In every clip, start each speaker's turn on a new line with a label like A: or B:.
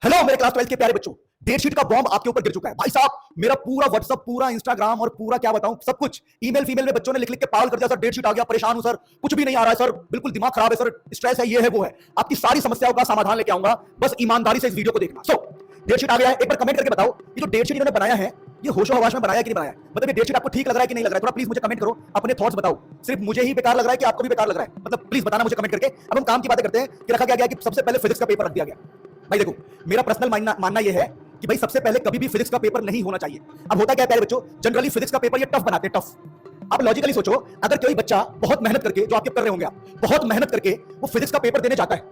A: Hello मेरे class 12 के प्यारे बच्चों, डेट शीट का बॉम्ब आपके ऊपर गिर चुका है भाई साहब। मेरा पूरा व्हाट्सअप, पूरा इंस्टाग्राम और पूरा क्या बताऊं सब कुछ ईमेल फीमेल में बच्चों ने लिख लिख के पागल कर दिया। सर डेट शीट आ गया, परेशान हूं सर, कुछ भी नहीं आ रहा है सर, बिल्कुल दिमाग खराब है सर, स्ट्रेस है, ये है वो है। आपकी सारी समस्याओं का समाधान लेके आऊंगा, बस ईमानदारी से इस वीडियो को देखना। डेट शीट आ गया है, एक बार कमेंट करके बताओ ये जो डेट शीट इन्होंने बनाया है ये होशो हवास में बनाया कि नहीं बनाया। मतलब ये डेट शीट आपको ठीक लग रहा है कि नहीं लग रहा है, थोड़ा प्लीज मुझे कमेंट करो, अपने थॉट्स बताओ। सिर्फ मुझे ही बेकार लग रहा है कि आपको भी बेकार लग रहा है, मतलब प्लीज बताना मुझे कमेंट करके। अब हम काम की बातें करते हैं कि रखा क्या गया कि सबसे पहले फिजिक्स का पेपर रख दिया गया। भाई देखो, मेरा पर्सनल मानना यह है कि भाई सबसे पहले कभी भी फिजिक्स का पेपर नहीं होना चाहिए। अब होता क्या है प्यारे बच्चों, जनरली फिजिक्स का पेपर ये टफ बनाते हैं, टफ। आप लॉजिकली सोचो, अगर कोई बच्चा बहुत मेहनत करके, जो आप कर रहे होंगे, आप बहुत मेहनत करके वो फिजिक्स का पेपर देने जाता है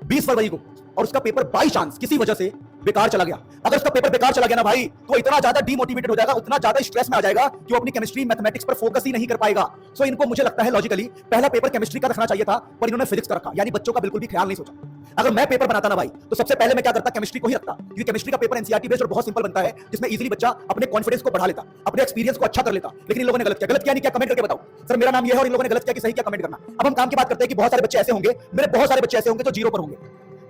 A: 20 फरवरी को, और उसका पेपर बाई चांस किसी वजह से बेकार चला गया। अगर उसका पेपर बेकार चला गया ना भाई, तो इतना ज्यादा डिमोटिवेटेड हो जाएगा, उतना ज्यादा स्ट्रेस में आ जाएगा कि वो अपनी केमिस्ट्री मैथमेटिक्स पर फोकस ही नहीं कर पाएगा। सो इनको मुझे लगता है लॉजिकली पहला पेपर केमिस्ट्री का रखना चाहिए था, पर इन्होंने फिजिक्स का रखा, यानी बच्चों का बिल्कुल भी ख्याल नहीं सोचा। अगर मैं पेपर बनाता ना भाई, तो सबसे पहले मैं क्या करता, केमिस्ट्री को ही रखता, क्योंकि केमिस्ट्री का पेपर एनसीईआरटी बेस्ड और बहुत सिंपल बनता है, जिसमें इजीली बच्चा अपने कॉन्फिडेंस को बढ़ा लेता, अपने एक्सपीरियंस को अच्छा कर लेता। लेकिन इन लोगों ने गलत किया नहीं क्या, कमेंट करके बताओ सर, मेरा नाम ये है और इन लोगों ने गलत किया कि सही, क्या कमेंट करना। अब हम काम की बात करते हैं कि बहुत सारे बच्चे ऐसे होंगे, मेरे बहुत सारे बच्चे ऐसे होंगे जो जीरो पर होंगे,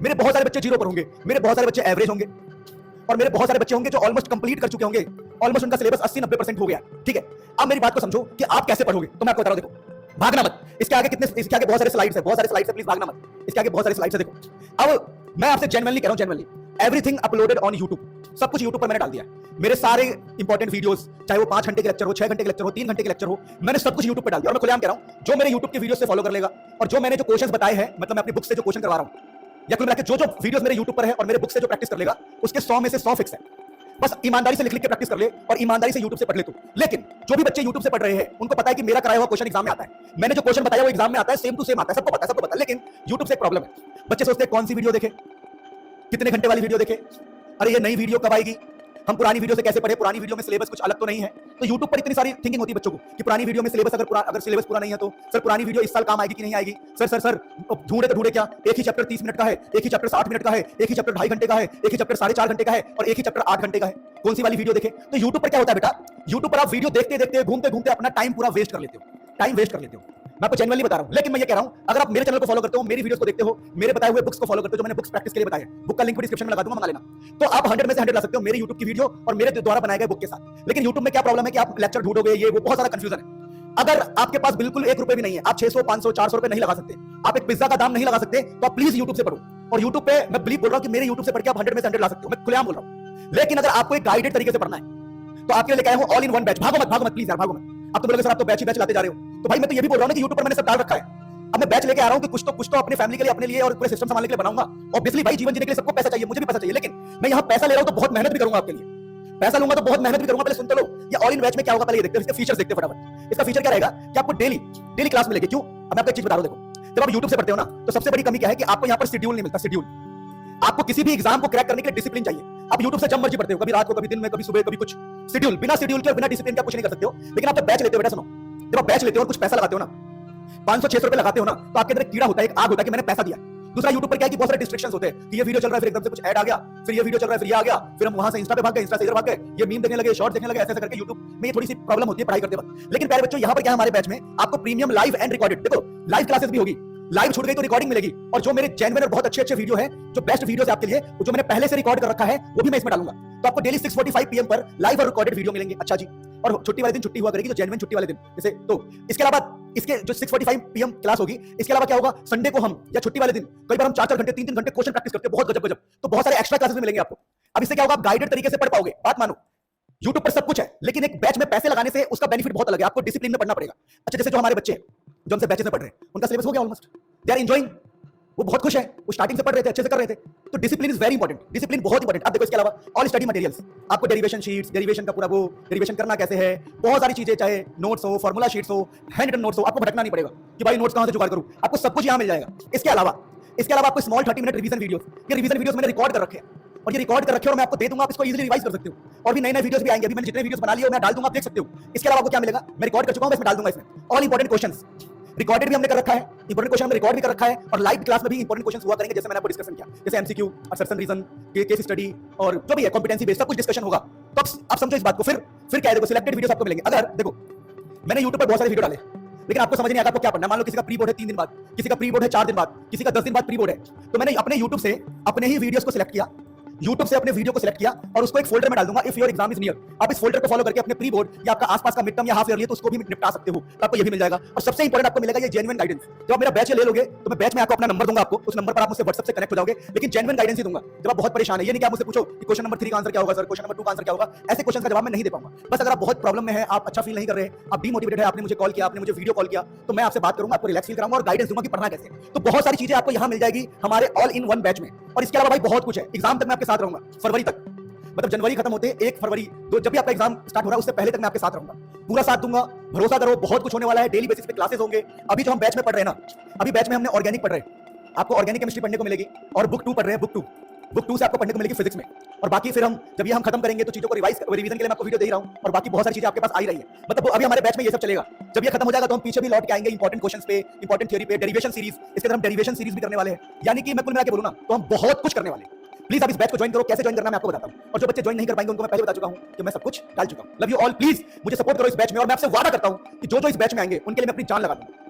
A: मेरे बहुत सारे बच्चे जीरो पर होंगे, मेरे बहुत सारे बच्चे एवरेज होंगे, और मेरे बहुत सारे बच्चे होंगे जो ऑलमोस्ट कंप्लीट कर चुके होंगे, ऑलमोस्ट उनका सिलेबस 80-90% हो गया। ठीक है, अब मेरी बात को समझो कि आप कैसे पढ़ोगे, तो मैं आपको बता रहा हूं, देखो भागना मत, इसके आगे बहुत सारे स्लाइड्स है, बहुत सारे स्लाइड्स है, प्लीज भागना मत, इसके आगे बहुत सारे स्लाइड्स है। देखो अब मैं आपसे जेन्युइनली कह रहा हूं, genuinely everything uploaded on YouTube, सब कुछ यूट्यूब पर मैंने डाल दिया है। मेरे सारे इंपॉर्टेंट वीडियोस, चाहे वो 5 घंटे के लेक्चर हो, 6 घंटे के लेक्चर हो, 3 घंटे के लेक्चर हो, मैंने सब कुछ यूट्यूब पर डाल दिया। और मैं खुलेआम कह रहा हूं, जो मेरे यूट्यूब के वीडियो से फॉलो कर लेगा और जो मैंने जो क्वेश्चंस बताए हैं, मतलब मैं अपनी बुक से जो क्वेश्चन करवा रहा हूं, या कुल मिला के जो जो वीडियोस मेरे यूट्यूब पर है और मेरे बुक से जो प्रैक्टिस कर लेगा, उसके 100 में से 100 फिक्स है। बस ईमानदारी से लिख लिख के प्रैक्टिस कर ले और ईमानदारी से यूट्यूब से पढ़ ले तू। लेकिन जो भी बच्चे यूट्यूब से पढ़ रहे हैं, उनको पता है कि मेरा कराया हुआ क्वेश्चन एग्जाम में आता है, मैंने जो क्वेश्चन बताया वो एग्जाम में आता है, सेम टू सेम आता है, सबको पता है, सबको पता है। लेकिन यूट्यूब से एक प्रॉब्लम है, बच्चे सोचते हैं कौन सी वीडियो देखे, कितने घंटे वाली वीडियो देखे, अरे ये नई वीडियो कब आएगी, हम पुरानी वीडियो से कैसे पढ़े, पुरानी वीडियो में सिलेबस कुछ अलग तो नहीं है। तो यूट्यूब पर इतनी सारी थिंकिंग होती है बच्चों को कि पुरानी वीडियो में सिलेबस अगर सिलेबस पूरा नहीं है तो सर पुरानी वीडियो इस साल काम आएगी कि नहीं आएगी। सर ढूंढे तो ढूंढे क्या, एक ही चैप्टर 30 मिनट का है, एक ही चैप्टर 60 मिनट का है, एक ही चैप्टर 2.5 घंटे का है, एक ही चैप्टर 4.5 घंटे का है, और एक ही चैप्टर 8 घंटे का है, कौन सी वाली वीडियो देखे। तो यूट्यूब पर क्या होता है बेटा, यूट्यूब पर आप वीडियो देखते देखते, घूमते घूमते अपना टाइम पूरा वेस्ट कर लेते हो, टाइम वेस्ट कर लेते हो। मैं आपको जेन्युइनली बता रहा हूं। लेकिन मैं ये कह रहा हूं, अगर आप मेरे चैनल को फॉलो करते हो, मेरी वीडियोस को देखते हो, मेरे बताए हुए बुक्स को फॉलो करते हो, जो मैंने बुक्स प्रैक्टिस के लिए बताया, बुक का लिंक भी डिस्क्रिप्शन में लगा दूंगा, मंगा लेना, तो आप 100 में से 100 ला सकते हो मेरे यूट्यूब की वीडियो और मेरे द्वारा बनाए गए बुक के साथ। लेकिन यूट्यूब में क्या प्रॉब्लम है कि आप लेक्चर ढूंढोगे, ये वो बहुत सारा कंफ्यूजन है। अगर आपके पास बिल्कुल 1 रुपए भी नहीं है, आप 600, 500, 400 रुपए नहीं लगा सकते, आप एक पिज्जा का दाम नहीं लगा सकते, तो आप प्लीज यूट्यूब से पढ़ो। और यूट्यूब पे मैं बिलीव बोल रहा हूं कि मेरे यूट्यूब से पढ़ के आप 100 में से 100 ला सकते हो, मैं खुलेआम बोल रहा हूं। लेकिन अगर आपको एक गाइडेड तरीके से पढ़ना है, तो आपके लिए क्या है, ऑल इन वन बैच। भागो मत प्लीज यार, भागो मत। अब तो बोलोगे सर आप तो बैच ही बैच लाते जा रहे हो, तो भाई मैं तो ये भी बोल रहा हूं कि यूट्यूब पर मैंने सब डाल रखा है। अब मैं बैच लेके आ रहा हूं कि कुछ तो अपनी फैमिली के लिए, अपने लिए और पूरे सिस्टम संभालने के लिए बनाऊंगा। ऑब्वियसली भाई जीवन जीने के लिए सबको पैसा चाहिए, मुझे भी पैसा चाहिए, लेकिन मैं यहां पैसा ले रहा हूं तो बहुत मेहनत भी करूंगा आपके लिए, पैसा लूंगा तो बहुत मेहनत भी करूंगा। पहले सुनते लो, ये ऑल इन बैच में क्या होगा, पहले ये देखते हैं, इसके फीचर्स देखते हैं फटाफट। इसका फीचर क्या रहेगा कि आपको डेली क्लास मिलेगी। क्यों, अब मैं आपको एक चीज बता रहा हूं, देखो जब आप यूट्यूब से पढ़ते हो ना, तो सबसे बड़ी कमी क्या है कि आपको यहां पर शेड्यूल नहीं मिलता। शेड्यूल, आपको किसी भी एग्जाम को क्रैक करने के लिए डिसिप्लिन चाहिए। आप यूट्यूब से जब मर्जी पढ़ते हो, कभी रात को, कभी दिन में, कभी सुबह, कभी कुछ, शेड्यूल, बिना शेड्यूल के और बिना डिसिप्लिन का कुछ नहीं कर सकते हो। लेकिन आप जब बैच लेते हो बेटा, सुनो, जब आप बैच लेते हो और कुछ पैसा लगाते हो ना, 500-600 रुपए लगाते हो ना, तो आपके अंदर एक कीड़ा होता है, एक आग होता है कि मैंने पैसा दिया। दूसरा, यूट्यूब पर क्या है कि बहुत सारे डिस्ट्रैक्शंस होते हैं कि ये वीडियो चल रहा है, फिर एकदम से कुछ ऐड आ गया, फिर ये वीडियो चल रहा है, फिर ये आ गया, फिर हम वहां से इंस्टा पे भाग गए, इंस्टा से इधर भाग गए, ये मीम देखने लगे, शॉर्ट देखने लगे, ऐसे करके यूट्यूब में ये थोड़ी सी प्रॉब्लम होती है पढ़ाई करते वक्त। लेकिन प्यारे बच्चों, यहां पर क्या हमारे बैच में आपको प्रीमियम लाइव एंड रिकॉर्डेड, देखो लाइव क्लासेस भी होगी, लाइव छूट गई तो रिकॉर्डिंग मिलेगी, और जो मेरे जेन्युइन और बहुत अच्छे वीडियो है, जो बेस्ट वीडियोस है आपके लिए, जो मैंने पहले से रिकॉर्ड कर रखा है, वो भी मैं इसमें डालूंगा। तो आपको डेली 6:45 PM पर लाइव और रिकॉर्डेड वीडियो मिलेंगे। अच्छा जी, और छुट्टी वाले दिन छुट्टी हुआ करेगी, जो जेन्युइन छुट्टी वाले दिन जैसे, तो इसके अलावा इसके जो 6:45 PM क्लास होगी, इसके अलावा क्या होगा, संडे को हम या छुट्टी वाले दिन कई बार हम 4-4 घंटे, 3-3 घंटे क्वेश्चन प्रैक्टिस करते हैं, बहुत गजब, तो बहुत सारे एक्स्ट्रा क्लासेस मिलेंगे आपको। अब इससे क्या होगा, आप गाइडेड तरीके से पढ़ पाओगे। बात मानो, यूट्यूब पर सब कुछ है, लेकिन एक बैच में पैसे लगाने से उसका बेनिफिट बहुत अलग है, आपको डिसिप्लिन में पढ़ना पड़ेगा। अच्छा, जैसे जो हमारे बच्चे हैं जो हमसे बैचेस में पढ़ रहे हैं, उनका सिलेबस हो गया ऑलमोस्ट, दे आर एंजॉयिंग, वो बहुत खुश है, वो स्टार्टिंग से पढ़ रहे थे, अच्छे से कर रहे थे। तो discipline is very important, discipline बहुत इंपॉर्टेंट। अब देखो इसके अलावा ऑल स्टडी मटेरियल्स, आपको डेरिवेशन शीट्स, डेरिवेशन का पूरा वो डेरिवेशन करना कैसे है, बहुत सारी चीजें, चाहे नोट्स हो, फार्मूला शीट्स हो, हैंड रिटन नोट्स हो, आपको भटकना नहीं पड़ेगा कि भाई नोट्स कहां से जुगाड़ करूं, आपको सब कुछ यहां मिल जाएगा। इसके अलावा आपको स्मॉल 30 मिनट रिवीजन वीडियोस, ये रिवीजन वीडियोस मैंने रिकॉर्ड कर रखे हैं, और ये रिकॉर्ड कर रखे और मैं आपको दे दूंगा, आप इसको इजीली रिवाइज कर सकते हो। और भी नए वीडियोस भी आएंगे, अभी मैंने जितने वीडियोस बना लिए मैं डाल दूंगा, आप देख सकते हो। इसके अलावा आपको क्या मिलेगा, मैं रिकॉर्ड कर चुका हूं, इसमें डाल दूंगा, इसमें ऑल इंपॉर्टेंट क्वेश्चंस रिकॉर्डेड भी हमने कर रखा है, इंपॉर्टेंट क्वेश्चन हमने रिकॉर्ड भी कर रखा है, और लाइव क्लास में भी इंपॉर्टेंट क्वेश्चंस हुआ करेंगे, जैसे मैंने आपको डिस्कशन किया, जैसे MCQ, assertion reason, case study, और जो भी है कॉम्पिटेंसी बेस्ड, सब कुछ डिस्कशन होगा। तो आप समझो इस बात को। फिर क्या है, देखो सिलेक्टेड वीडियोस आपको मिलेंगे। अगर देखो मैंने यूट्यूब पर बहुत सारे वीडियो डाले, लेकिन आपको समझ नहीं आता आपको क्या पढ़ना। मान लो किसी का प्री बोर्ड है 3 दिन बाद, किसी का प्री बोर्ड है 4 दिन बाद, किसी का 10 दिन बाद प्री बोर्ड है, तो मैंने अपने यूट्यूब से अपने ही वीडियोस को सिलेक्ट किया, YouTube से अपने वीडियो को सिलेक्ट किया और उसको एक फोल्डर में डाल दूंगा, if your exam is near. आप इस फोल्डर को फॉलो करके अपने प्री बोर्ड या आपका आसपास का मिड टर्म या हाफ ईयरली तो उसको भी निपटा सकते हो, तो आपको ये भी मिल जाएगा। और सबसे इंपॉर्टेंट आपको मिलेगा ये जेन्युइन गाइडेंस। जब आप मेरा बैच ले लोगे तो मैं बैच में आपको अपना नंबर दूंगा, आपको उस नंबर पर आप मुझसे व्हाट्सएप से कनेक्ट हो जाओगे, लेकिन जेन्युइन गाइडेंस ही दूंगा। जब आप बहुत परेशान है, ये नहीं कि आप मुझसे पूछो कि क्वेश्चन नंबर 3 का आंसर क्या होगा सर, क्वेश्चन नंबर 2 का आंसर क्या होगा, ऐसे क्वेश्चन का जवाब मैं नहीं दे पाऊंगा। बस अगर आप बहुत प्रॉब्लम में है, आप अच्छा फील नहीं कर रहे, आप डीमोटिवेटेड है, आपने मुझे कॉल किया, आपने मुझे वीडियो कॉल किया, तो मैं आपसे बात करूंगा, आपको रिलैक्स फील कराऊंगा और गाइडेंस दूंगा कि पढ़ना कैसे। तो बहुत सारी चीजें आपको यहां मिल जाएगी हमारे ऑल इन वन बैच में। और इसके अलावा भाई बहुत कुछ है, एग्जाम तक मैं आपके साथ रहूंगा, फरवरी तक, मतलब जनवरी खत्म होते 1 फरवरी जब भी आपका एग्जाम स्टार्ट हो रहा है उससे पहले तक मैं आपके साथ रहूंगा, पूरा साथ दूंगा। भरोसा करो, बहुत कुछ होने वाला है, डेली बेसिस पे क्लासेस होंगे। अभी जो हम बैच में पढ़ रहे हैं ना, अभी बैच में हमने ऑर्गेनिक पढ़ रहे हैं, आपको ऑर्गेनिक केमिस्ट्री पढ़ने को मिलेगी, और बुक 2 पढ़ रहे हैं, बुक 2 से आपको पढ़ने को मिलेगी फिजिक्स में। और बाकी फिर हम जब ये हम खत्म करेंगे तो चीजों को रिवीजन के लिए मैं आपको वीडियो दे रहा हूं, और बाकी बहुत सारी चीजें आपके पास आ ही रही है। मतलब अभी हमारे बैच में ये सब चलेगा। जब ये खत्म हो जाएगा तो हम पीछे भी लौट के आएंगे इंपॉर्टेंट क्वेश्चंस पे, इंपॉर्टेंट थ्योरी पे, डेरिवेशन सीरीज, इसके अंदर हम डेरिवेशन सीरीज भी करने वाले हैं। यानी कि मैं कुल मिला के बोलूं ना तो हम बहुत कुछ करने वाले हैं। प्लीज आप इस बैच को ज्वाइन करो। कैसे ज्वाइन करना मैं आपको बताता हूं, और जो बच्चे ज्वाइन नहीं कर पाएंगे उनको मैं पहले बता चुका हूं कि मैं सब कुछ डाल चुका हूं। लव यू ऑल, प्लीज मुझे सपोर्ट करो इस बैच में, और मैं आपसे वादा करता हूं कि जो इस बैच में आएंगे उनके लिए मैं अपनी जान लगा दूंगा,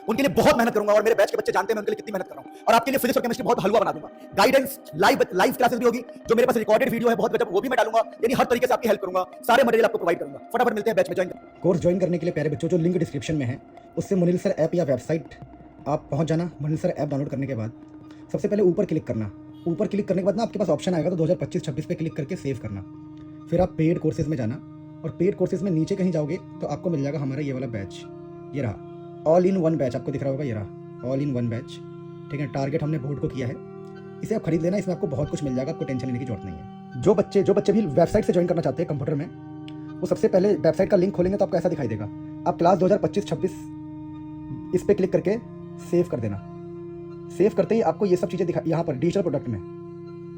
A: उनके लिए बहुत मेहनत करूंगा। और मेरे बैच के बच्चे जानते हैं मैं उनके लिए कितनी मेहनत कर रहा हूं, और आपके लिए फिजिक्स और केमिस्ट्री बहुत हलवा बना दूंगा। गाइडेंस लाइव क्लासेस भी होगी, जो मेरे पास रिकॉर्डेड वीडियो है बहुत गजब, वो भी मैं डालूंगा। यानी हर तरीके से आपकी हेल्प करूंगा, सारे मटेरियल आपको प्रोवाइड करूंगा। फटाफट मिलते हैं बैच में, ज्वाइन करो।
B: कोर्स ज्वाइन करने के लिए प्यारे बच्चों, जो लिंक डिस्क्रिप्शन में है उससे मुनील सर ऐप या वेबसाइट आप पहुंच जाना। मुनील सर ऐप डाउनलोड करने के बाद सबसे पहले ऊपर क्लिक करना। ऊपर क्लिक करने के बाद ना आपके पास ऑप्शन आएगा, तो 2025-26 पे क्लिक करके सेव करना। फिर आप पेड कोर्सेज में जाना, और पेड कोर्सेज में नीचे कहीं जाओगे तो आपको मिल जाएगा हमारा ये वाला बैच। ये रहा ऑल इन वन बैच, आपको दिख रहा होगा, ये रहा ऑल इन वन बैच। ठीक है, टारगेट हमने बोर्ड को किया है, इसे आप खरीद लेना। इसमें आपको बहुत कुछ मिल जाएगा, आपको टेंशन लेने की जरूरत नहीं है। जो बच्चे भी वेबसाइट से ज्वाइन करना चाहते हैं कंप्यूटर में, वो सबसे पहले वेबसाइट का लिंक खोलेंगे तो आपको ऐसा दिखाई देगा। आप क्लास 2025-26 इस पर क्लिक करके सेव कर देना। सेव करते ही आपको ये सब चीज़ें दिखा, यहाँ पर डिजिटल प्रोडक्ट में,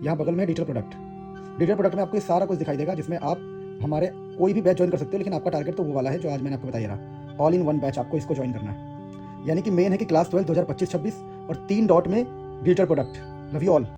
B: यहाँ बगल में डिजिटल प्रोडक्ट में आपको ये सारा कुछ दिखाई देगा, जिसमें आप हमारे कोई भी बैच ज्वाइन कर सकते हो। लेकिन आपका टारगेट तो वो वाला है जो आज मैंने आपको बताया रहा, ऑल इन वन बैच। आपको इसको ज्वाइन करना है, यानी कि मेन है कि क्लास 12 2025-26 और 3 डॉट में digital product. Love you all.